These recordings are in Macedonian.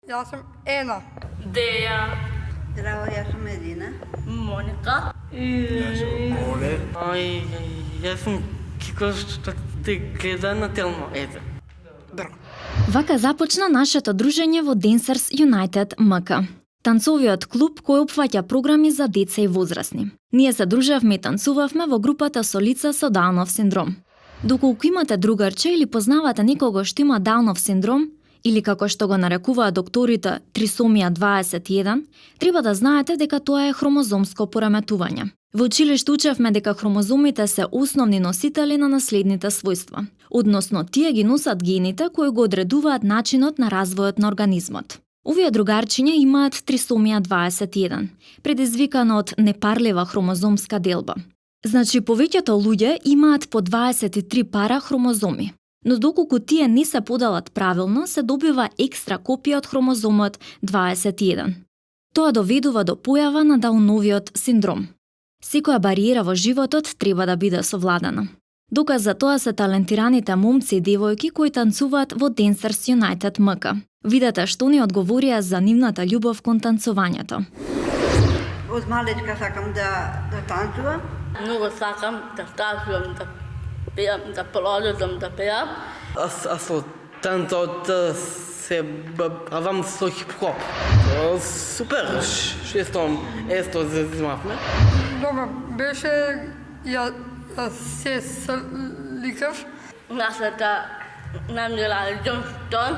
Јас сум Ена. Деја. Здраво, јас сум Едина. Моника. Јас сум Оле. Јас сум Кико што те гледа на телно. Ете. Вака започна нашето дружење во Dancers United МК. Танцовиот клуб кој опфаќа програми за деца и возрастни. Ние се дружевме и танцувавме во групата со лица со Даунов синдром. Доколку имате другарче или познавате некого што има Даунов синдром, или како што го нарекуваат докторите трисомија 21, треба да знаете дека тоа е хромозомско пореметување. Во училиште учевме дека хромозомите се основни носители на наследните својства, односно тие ги носат гените кои го одредуваат начинот на развојот на организмот. Овие другарчиња имаат трисомија 21, предизвикана од непарлива хромозомска делба. Значи, повеќето луѓе имаат по 23 пара хромозоми, но доколку тие не се поделат правилно, се добива екстра копија од хромозомот 21. Тоа доведува до појава на Дауновиот синдром. Секоја бариера во животот треба да биде совладана. Доказ за тоа се талентираните момци и девојки кои танцуваат во Dancers United МК. Видете што ни одговорија за нивната љубов кон танцувањето. Од малечка сакам да танцувам. Многу сакам да танцувам, да пеам, да продолжам да пеам. А со танцот се бавам со хип-хоп. Супер, шестом есто зимавме. Добро, беше ја се сликав. Нашата намира Джонстон,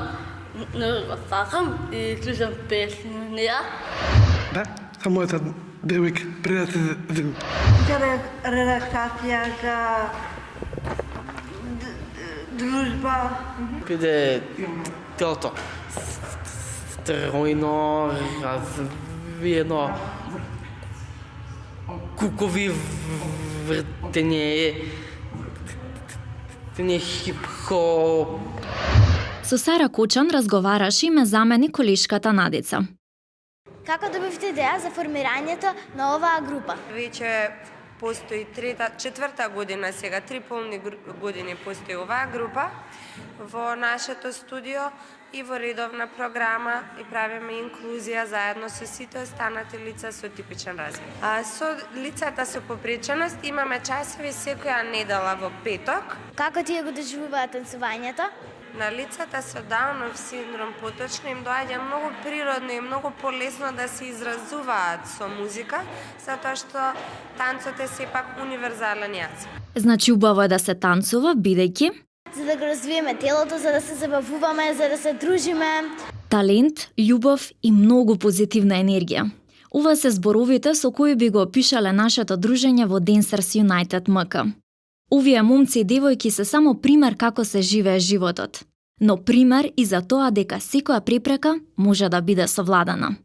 многу го сакам и слушам песни. Да, само мојата девојка, пријател. За релаксација, за дружба. Биде телото стројно, развиено, кукови вртење, хип-хоп. Со Сара Кочан разговараше и ме замени колешката Надица. Како добивте идеја за формирањето на оваа група? Веќе постои четврта година сега, 3 полни години постои оваа група во нашето студио и во редовна програма и правиме инклузија заедно со сите останати лица со типичен развој. Со лицата со попреченост имаме часови секоја недела во петок. Како тие го доживуваат танцувањето? На лицата со Даунов синдром поточно им доаѓа многу природно и многу полесно да се изразуваат со музика, затоа што танцот е сепак универзален јазик. Значи убаво е да се танцува, бидејќи За да го развиеме телото, за да се забавуваме, за да се дружиме. Талент, љубов и многу позитивна енергија. Ова се зборовите со кои би го опишале нашето дружење во Dancers United МК. Овие момци и девојки се само пример како се живее животот, но пример и за тоа дека секоја препрека може да биде совладана.